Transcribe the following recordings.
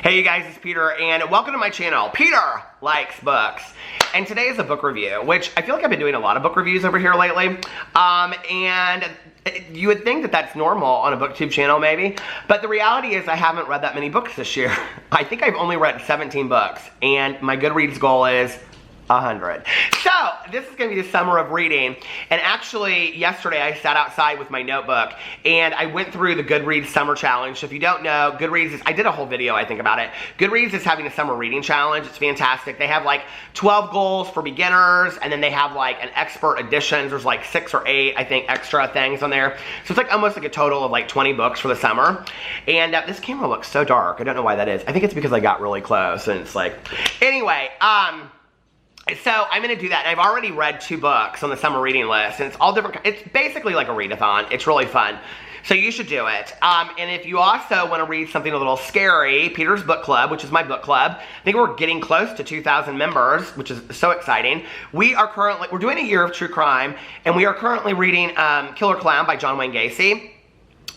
Hey you guys, it's Peter, and welcome to my channel, Peter Likes Books. And today is a book review, which I feel like I've been doing a lot of book reviews over here lately. And you would think that that's normal on a booktube channel maybe, but the reality is I haven't read that many books this year. I think I've only read 17 books, and my Goodreads goal is 100. So, this is going to be the summer of reading, and actually, yesterday I sat outside with my notebook, and I went through the Goodreads Summer Challenge. So if you don't know, Goodreads is, I did a whole video, I think, about it. Goodreads is having a summer reading challenge. It's fantastic. They have like 12 goals for beginners, and then they have like an expert editions. There's like 6 or 8, I think, extra things on there. So it's like almost like a total of like 20 books for the summer. And this camera looks so dark. I don't know why that is. I think it's because I got really close, and it's like, anyway, so I'm going to do that, and I've already read 2 books on the summer reading list, and it's all different. It's basically like a readathon. It's really fun. So you should do it. And if you also want to read something a little scary, Peter's Book Club, which is my book club, I think we're getting close to 2,000 members, which is so exciting. We're doing a year of true crime, and we are currently reading Killer Clown by John Wayne Gacy,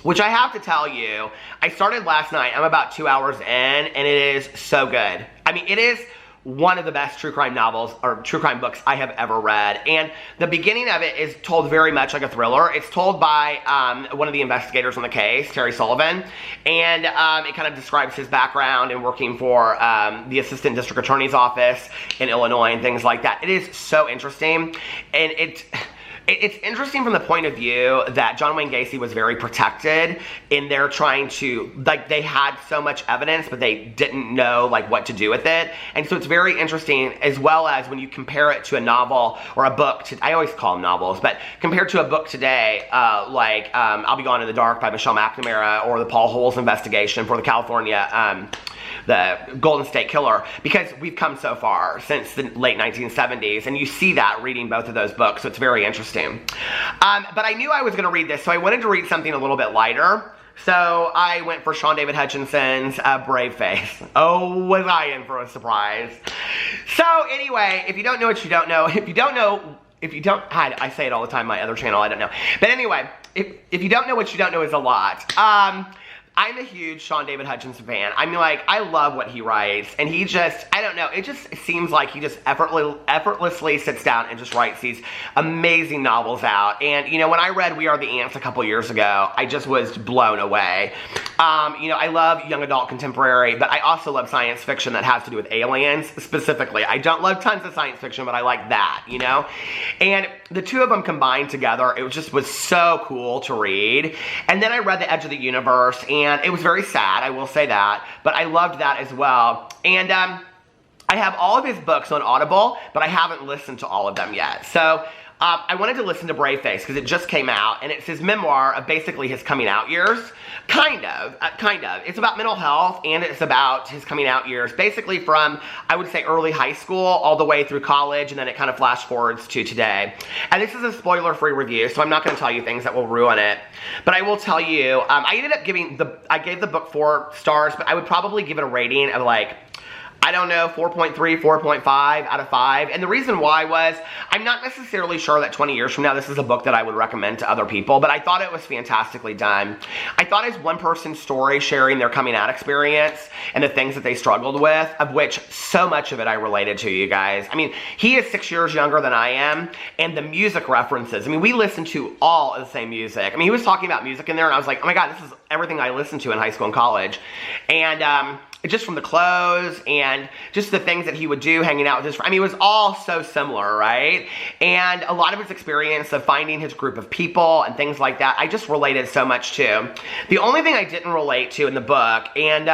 which I have to tell you, I started last night. I'm about 2 hours in, and it is so good. I mean, it is one of the best true crime novels or true crime books I have ever read. And the beginning of it is told very much like a thriller. It's told by one of the investigators on the case, Terry Sullivan, and it kind of describes his background in working for the Assistant District Attorney's Office in Illinois and things like that. It is so interesting, and it's interesting from the point of view that John Wayne Gacy was very protected in their trying to, like, they had so much evidence, but they didn't know, like, what to do with it. And so it's very interesting, as well as when you compare it to a novel or a book. I always call them novels, but compared to a book today, like I'll Be Gone in the Dark by Michelle McNamara, or the Paul Holes investigation for the California, the Golden State Killer, because we've come so far since the late 1970s, and you see that reading both of those books, so it's very interesting. But I knew I was going to read this, so I wanted to read something a little bit lighter. So I went for Sean David Hutchinson's Brave Face. Oh, was I in for a surprise. So anyway, if you don't know what you don't know, I say it all the time, my other channel, I don't know. But anyway, if you don't know what you don't know is a lot. I'm a huge Sean David Hutchinson fan. I mean, like, I love what he writes, and he just, I don't know, it just seems like he just effortlessly sits down and just writes these amazing novels out. And, you know, when I read We Are the Ants a couple years ago, I just was blown away. You know, I love young adult contemporary, but I also love science fiction that has to do with aliens, specifically. I don't love tons of science fiction, but I like that, you know? And the two of them combined together, it just was so cool to read. And then I read The Edge of the Universe, and it was very sad, I will say that, but I loved that as well. And I have all of his books on Audible, but I haven't listened to all of them yet. So I wanted to listen to Brave Face because it just came out, and it's his memoir of basically his coming out years. Kind of. It's about mental health, and it's about his coming out years, basically from, I would say, early high school all the way through college, and then it kind of flash forwards to today. And this is a spoiler-free review, so I'm not going to tell you things that will ruin it. But I will tell you, I ended up I gave the book 4 stars, but I would probably give it a rating of like, I don't know, 4.3, 4.5 out of 5. And the reason why was, I'm not necessarily sure that 20 years from now this is a book that I would recommend to other people, but I thought it was fantastically done. I thought his one person's story sharing their coming out experience and the things that they struggled with, of which so much of it I related to, you guys. I mean, he is 6 years younger than I am, and the music references, I mean, we listen to all of the same music. I mean, he was talking about music in there, and I was like, oh my God, this is everything I listened to in high school and college. And just from the clothes and just the things that he would do hanging out with his friends. I mean, it was all so similar, right? And a lot of his experience of finding his group of people and things like that, I just related so much to. The only thing I didn't relate to in the book, and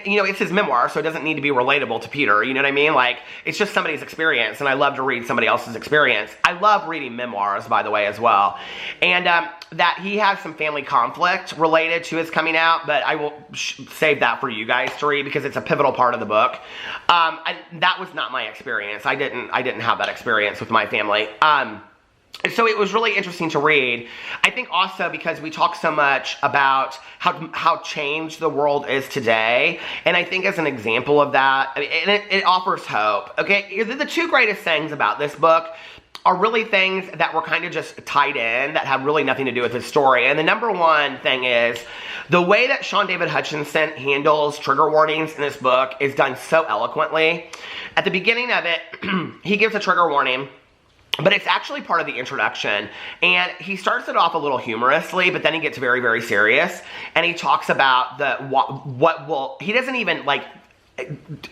you know, it's his memoir, so it doesn't need to be relatable to Peter, you know what I mean? Like, it's just somebody's experience, and I love to read somebody else's experience. I love reading memoirs, by the way, as well. And that he has some family conflict related to his coming out, but I will save that for you guys to read, because it's a pivotal part of the book. That was not my experience. I didn't have that experience with my family. So it was really interesting to read. I think also because we talk so much about how changed the world is today, and I think as an example of that, it offers hope. Okay, the 2 greatest things about this book are really things that were kind of just tied in that have really nothing to do with his story. And the number one thing is the way that Sean David Hutchinson handles trigger warnings in this book is done so eloquently. At the beginning of it, he gives a trigger warning, but it's actually part of the introduction. And he starts it off a little humorously, but then he gets very, very serious. And he talks about he doesn't even like,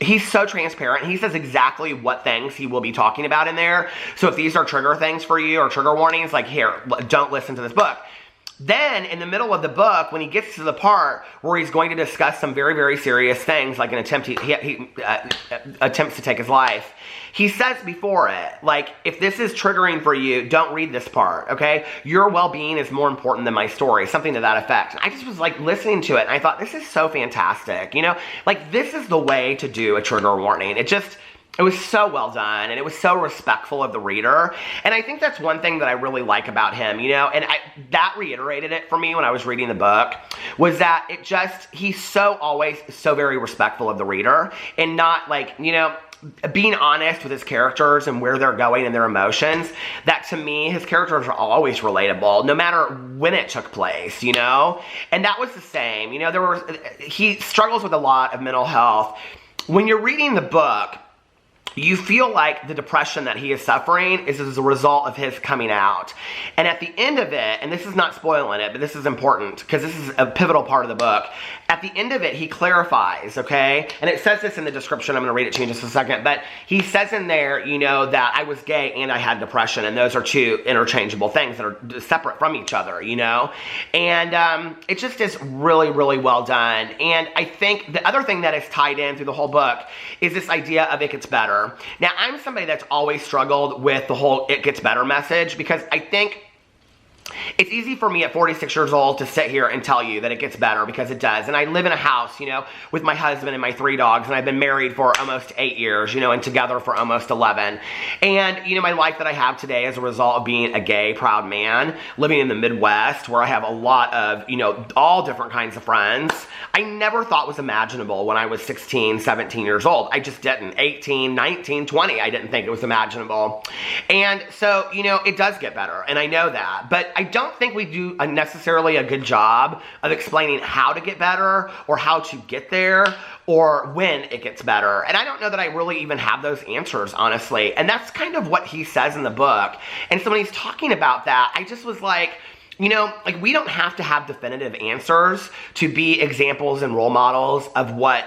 he's so transparent. He says exactly what things he will be talking about in there. So if these are trigger things for you or trigger warnings, like here, don't listen to this book. Then in the middle of the book, when he gets to the part where he's going to discuss some very, very serious things, like an attempt, he attempts to take his life, he says before it, like, if this is triggering for you, don't read this part, okay? Your well-being is more important than my story, something to that effect. And I just was like listening to it, and I thought, this is so fantastic, you know? Like, this is the way to do a trigger warning. It was so well done, and it was so respectful of the reader. And I think that's one thing that I really like about him, you know? And that reiterated it for me when I was reading the book, was that he's always so very respectful of the reader, and not like, you know, being honest with his characters and where they're going and their emotions. That to me, his characters are always relatable, no matter when it took place, you know? And that was the same, you know, he struggles with a lot of mental health. When you're reading the book, you feel like the depression that he is suffering is as a result of his coming out. And at the end of it, and this is not spoiling it, but this is important because this is a pivotal part of the book. At the end of it, he clarifies, okay? And it says this in the description. I'm going to read it to you in just a second. But he says in there, you know, that I was gay and I had depression. And those are two interchangeable things that are separate from each other, you know? And it just is really, really well done. And I think the other thing that is tied in through the whole book is this idea of it gets better. Now, I'm somebody that's always struggled with the whole it gets better message, because I think it's easy for me at 46 years old to sit here and tell you that it gets better, because it does. And I live in a house, you know, with my husband and my 3 dogs, and I've been married for almost 8 years, you know, and together for almost 11. And, you know, my life that I have today is a result of being a gay, proud man, living in the Midwest, where I have a lot of, you know, all different kinds of friends. I never thought was imaginable when I was 16, 17 years old. I just didn't. 18, 19, 20, I didn't think it was imaginable. And so, you know, it does get better, and I know that. But I don't think we do necessarily a good job of explaining how to get better, or how to get there, or when it gets better. And I don't know that I really even have those answers, honestly. And that's kind of what he says in the book. And so when he's talking about that, I just was like, you know, like, we don't have to have definitive answers to be examples and role models of what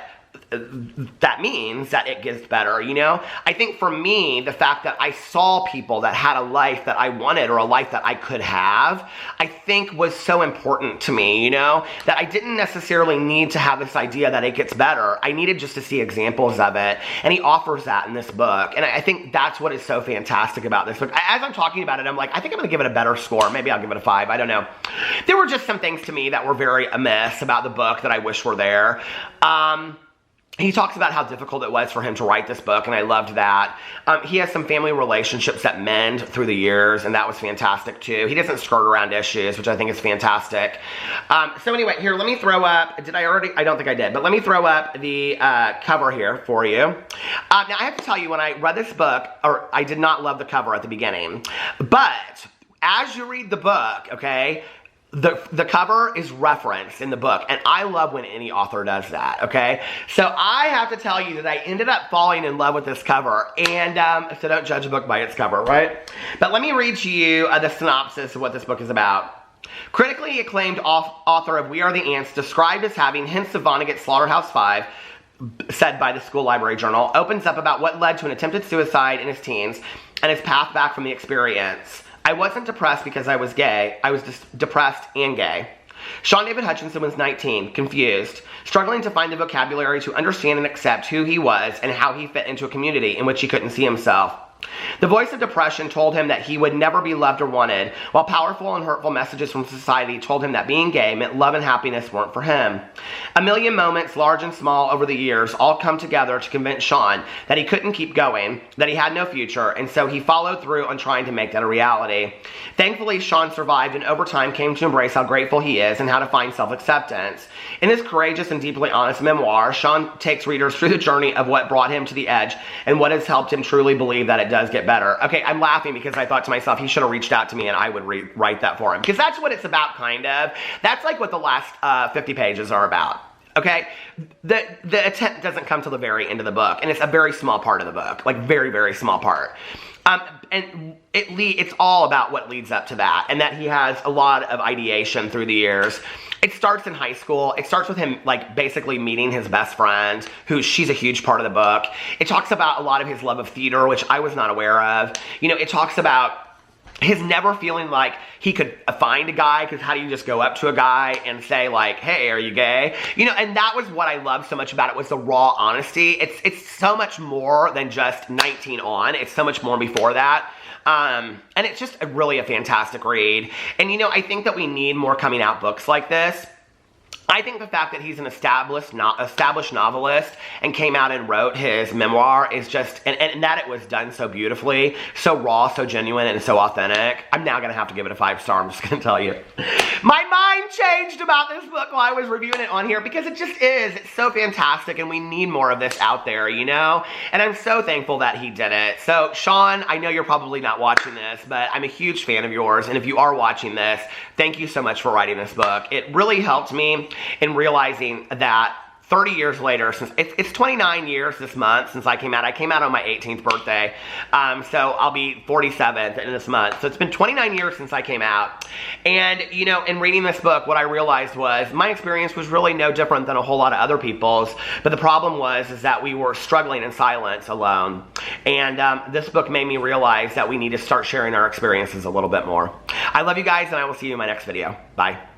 that means that it gets better, you know? I think for me, the fact that I saw people that had a life that I wanted, or a life that I could have, I think was so important to me, you know? That I didn't necessarily need to have this idea that it gets better. I needed just to see examples of it, and he offers that in this book. And I think that's what is so fantastic about this book. As I'm talking about it, I'm like, I think I'm gonna give it a better score. Maybe I'll give it a 5, I don't know. There were just some things to me that were very amiss about the book that I wish were there. He talks about how difficult it was for him to write this book, and I loved that. He has some family relationships that mend through the years, and that was fantastic too. He doesn't skirt around issues, which I think is fantastic. So anyway, here, let me throw up, I don't think I did, but let me throw up the cover here for you. Now, I have to tell you, when I read this book, I did not love the cover at the beginning, but as you read the book, okay, the cover is referenced in the book, and I love when any author does that, okay? So I have to tell you that I ended up falling in love with this cover, and so don't judge a book by its cover, right? But let me read to you the synopsis of what this book is about. Critically acclaimed author of We Are the Ants, described as having hints of Vonnegut's Slaughterhouse-Five, said by the School Library Journal, opens up about what led to an attempted suicide in his teens and his path back from the experience. I wasn't depressed because I was gay. I was just depressed and gay. Sean David Hutchinson was 19, confused, struggling to find the vocabulary to understand and accept who he was and how he fit into a community in which he couldn't see himself. The voice of depression told him that he would never be loved or wanted, while powerful and hurtful messages from society told him that being gay meant love and happiness weren't for him. A million moments, large and small, over the years, all come together to convince Sean that he couldn't keep going, that he had no future, and so he followed through on trying to make that a reality. Thankfully, Sean survived and over time came to embrace how grateful he is and how to find self-acceptance. In his courageous and deeply honest memoir, Sean takes readers through the journey of what brought him to the edge and what has helped him truly believe that it does get better. Okay, I'm laughing because I thought to myself, he should have reached out to me and I would write that for him. Because that's what it's about, kind of. That's like what the last 50 pages are about. Okay, the attempt doesn't come till the very end of the book, and it's a very small part of the book, like very, very small part. And it's all about what leads up to that, and that he has a lot of ideation through the years. It starts in high school. It starts with him, like, basically meeting his best friend, she's a huge part of the book. It talks about a lot of his love of theater, which I was not aware of. You know, it talks about his never feeling like he could find a guy, because how do you just go up to a guy and say, like, hey, are you gay? You know, and that was what I loved so much about it, was the raw honesty. It's so much more than just 19 on. It's so much more before that. And it's just really a fantastic read. And, you know, I think that we need more coming out books like this. I think the fact that he's an established novelist and came out and wrote his memoir is just, and that it was done so beautifully, so raw, so genuine, and so authentic. I'm now going to have to give it a 5-star, I'm just going to tell you. My mind changed about this book while I was reviewing it on here, because it just is. It's so fantastic, and we need more of this out there, you know? And I'm so thankful that he did it. So, Sean, I know you're probably not watching this, but I'm a huge fan of yours, and if you are watching this, thank you so much for writing this book. It really helped me in realizing that 30 years later, since it's 29 years this month since I came out. I came out on my 18th birthday, so I'll be 47th in this month. So it's been 29 years since I came out. And, you know, in reading this book, what I realized was my experience was really no different than a whole lot of other people's. But the problem is that we were struggling in silence alone. And this book made me realize that we need to start sharing our experiences a little bit more. I love you guys, and I will see you in my next video. Bye.